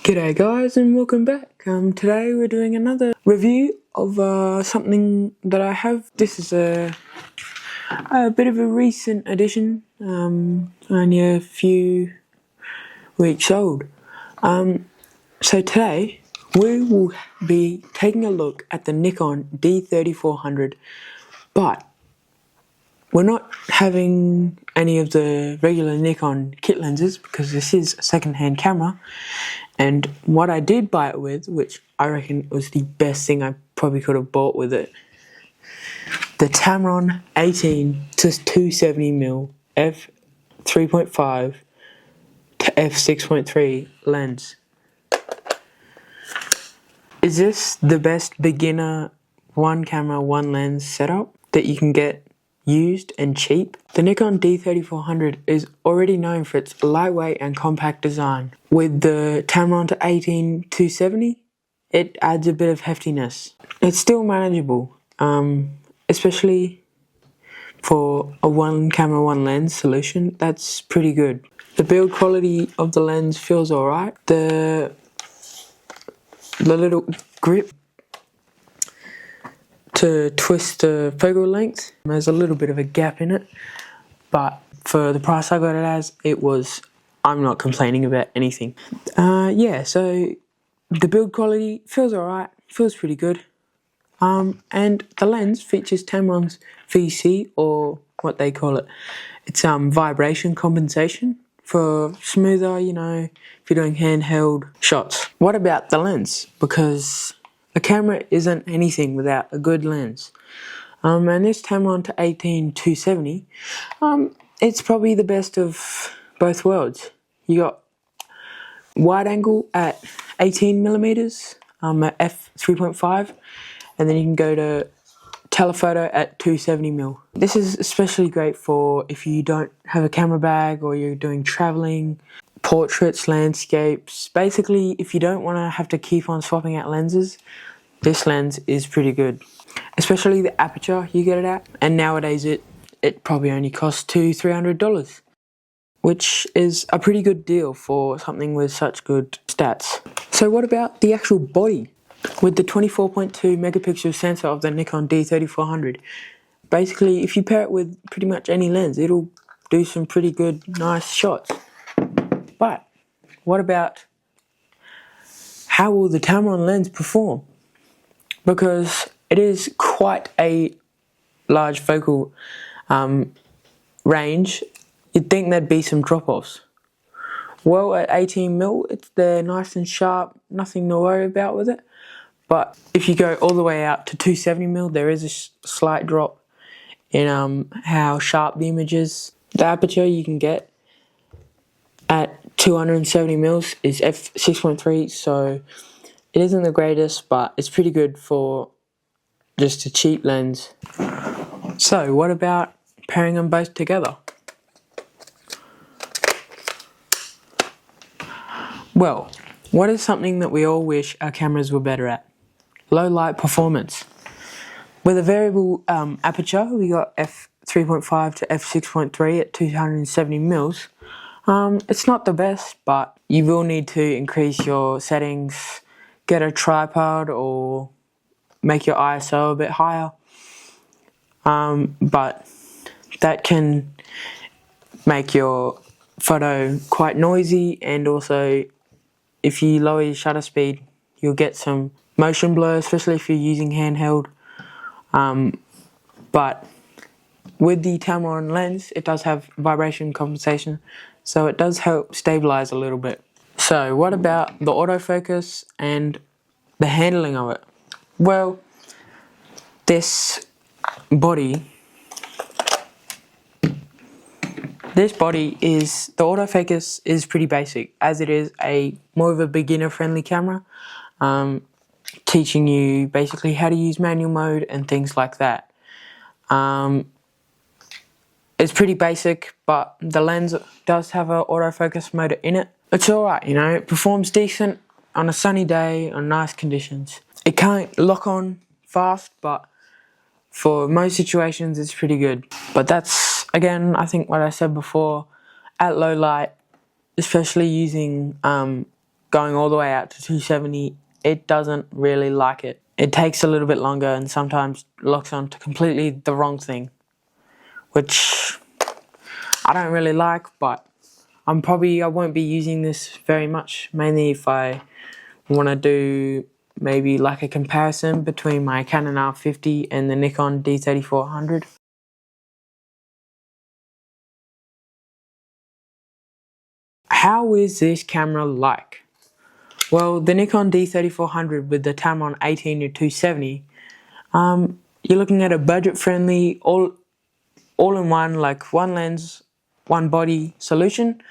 G'day guys and welcome back. Today we're doing another review of something that I have. This is a bit of a recent addition, only a few weeks old. So today we will be taking a look at the Nikon D3400, but we're not having any of the regular Nikon kit lenses because this is a second-hand camera. And what I did buy it with, which I reckon was the best thing I probably could have bought with it, the Tamron 18 to 270mm f3.5 to f6.3 lens. Is this the best beginner one camera, one lens setup that you can get used and cheap? The Nikon D3400 is already known for its lightweight and compact design. With the Tamron to 18 270, it adds a bit of heftiness. It's still manageable, especially for a one camera, one lens solution. That's pretty good. The build quality of the lens feels alright. The little grip to twist the focal length, there's a little bit of a gap in it, but for the price I got it as, I'm not complaining about anything. Yeah, so the build quality feels alright, feels pretty good. And the lens features Tamron's VC, or what they call it. It's vibration compensation for smoother, if you're doing handheld shots. What about the lens? Because a camera isn't anything without a good lens. And this Tamron to 18 270, it's probably the best of both worlds. You got wide angle at 18mm at f3.5, and then you can go to telephoto at 270mm. This is especially great for if you don't have a camera bag or you're doing traveling, portraits, landscapes. Basically, if you don't want to have to keep on swapping out lenses, this lens is pretty good. Especially the aperture you get it at, and nowadays it probably only costs $200-300, which is a pretty good deal for something with such good stats. So what about the actual body? With the 24.2 megapixel sensor of the Nikon D3400, basically if you pair it with pretty much any lens, it'll do some pretty good, nice shots. But what about how will the Tamron lens perform? Because it is quite a large focal range. You'd think there'd be some drop-offs. Well, at 18mm, they're nice and sharp, nothing to worry about with it. But if you go all the way out to 270mm, there is a slight drop in how sharp the image is. The aperture you can get at 270mm is f6.3, so it isn't the greatest, but it's pretty good for just a cheap lens. So what about pairing them both together? Well, what is something that we all wish our cameras were better at? Low light performance. With a variable aperture, we got f3.5 to f6.3 at 270mm. It's not the best, but you will need to increase your settings, get a tripod, or make your ISO a bit higher. But that can make your photo quite noisy, and also if you lower your shutter speed, you'll get some motion blur, especially if you're using handheld. But with the Tamron lens, it does have vibration compensation, so it does help stabilize a little bit. So what about the autofocus and the handling of it? Well, this body is, the autofocus is pretty basic, as it is more of a beginner friendly camera, teaching you basically how to use manual mode and things like that. It's pretty basic, but the lens does have an autofocus mode in it. It's alright, it performs decent on a sunny day, on nice conditions. It can't lock on fast, but for most situations it's pretty good. But that's, again, I think what I said before, at low light, especially using going all the way out to 270, it doesn't really like it. It takes a little bit longer and sometimes locks onto completely the wrong thing, which I don't really like, but I won't be using this very much, mainly if I want to do maybe like a comparison between my Canon R50 and the Nikon D3400. How is this camera like? Well, the Nikon D3400 with the Tamron 18-270, you're looking at a budget-friendly, all-in-one, like one lens, one body solution.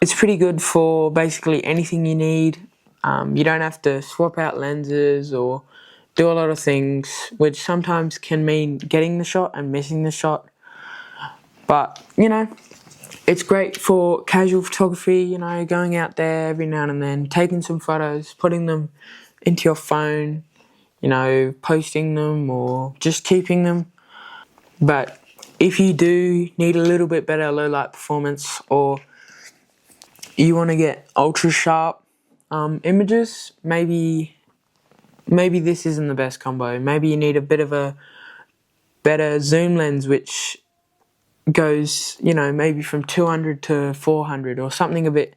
It's pretty good for basically anything you need. You don't have to swap out lenses or do a lot of things, which sometimes can mean getting the shot and missing the shot. But, you know, it's great for casual photography, you know, going out there every now and then, taking some photos, putting them into your phone, you know, posting them or just keeping them. But if you do need a little bit better low light performance, or you want to get ultra sharp images, maybe this isn't the best combo. Maybe you need a bit of a better zoom lens, which goes, you know, maybe from 200 to 400 or something a bit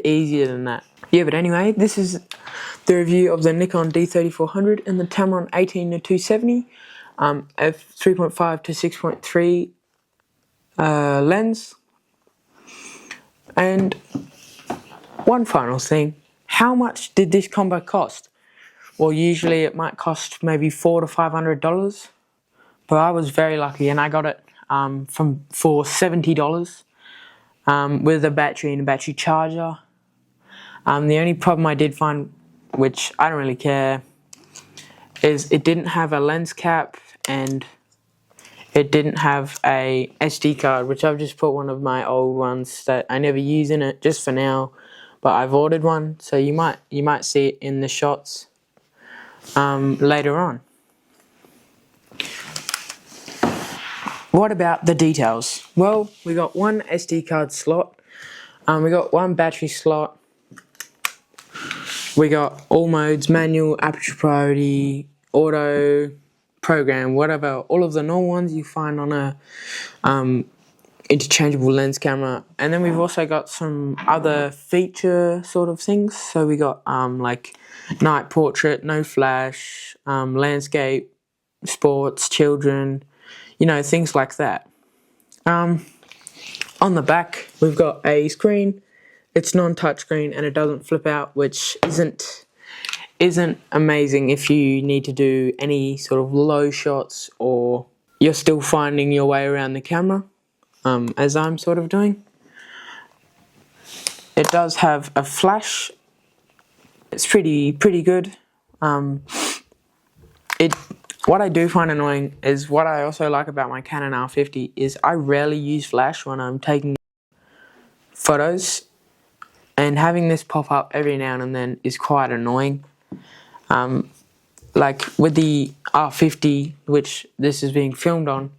easier than that. Yeah, but anyway, this is the review of the Nikon D3400 and the Tamron 18-270 f3.5 to 6.3 lens. And one final thing, how much did this combo cost? Well, usually it might cost maybe $400 to $500, but I was very lucky and I got it for $70 with a battery and a battery charger. The only problem I did find, which I don't really care, is it didn't have a lens cap and it didn't have a SD card, which I've just put one of my old ones that I never use in it just for now, but I've ordered one, so you might see it in the shots later on. What about the details? Well, we got one SD card slot, we got one battery slot, we got all modes, manual, aperture priority, auto, program, whatever, all of the normal ones you find on a interchangeable lens camera. And then we've also got some other feature sort of things. So we got like night portrait, no flash, landscape, sports, children, you know, things like that. On the back we've got a screen. It's non-touch screen and it doesn't flip out, which isn't amazing if you need to do any sort of low shots or you're still finding your way around the camera, as I'm sort of doing. It does have a flash. It's pretty good. What I do find annoying is, what I also like about my Canon R50 is I rarely use flash when I'm taking photos, and having this pop up every now and then is quite annoying. Like with the R50, which this is being filmed on,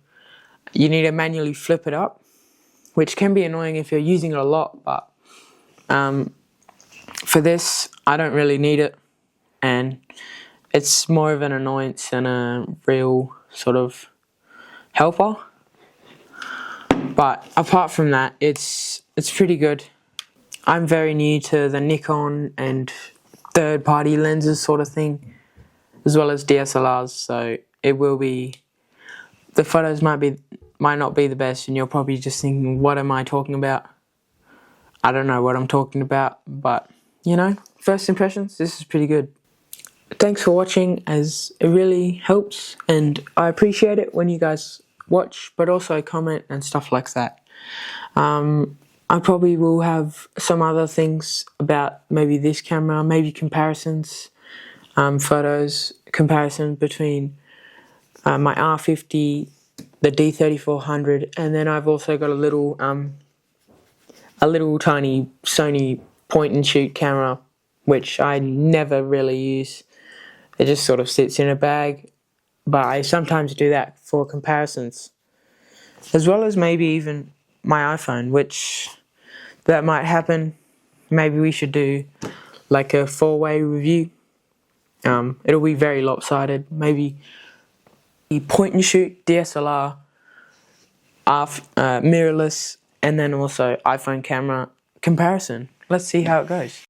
you need to manually flip it up, which can be annoying if you're using it a lot, but for this I don't really need it, and it's more of an annoyance than a real sort of helper. But apart from that, it's pretty good. I'm very new to the Nikon and third-party lenses sort of thing, as well as DSLRs, so the photos might not be the best, and you're probably just thinking, what am I talking about? I don't know what I'm talking about, but you know, first impressions, this is pretty good. Thanks for watching, as it really helps, and I appreciate it when you guys watch, but also comment and stuff like that. I probably will have some other things about maybe this camera, maybe comparisons, photos, comparison between my R50, the D3400, and then I've also got a little tiny Sony point and shoot camera, which I never really use. It just sort of sits in a bag, but I sometimes do that for comparisons, as well as maybe even my iPhone, which that might happen maybe we should do like a 4-way review. It'll be very lopsided. Maybe point and shoot, DSLR, mirrorless, and then also iPhone camera comparison. Let's see how it goes.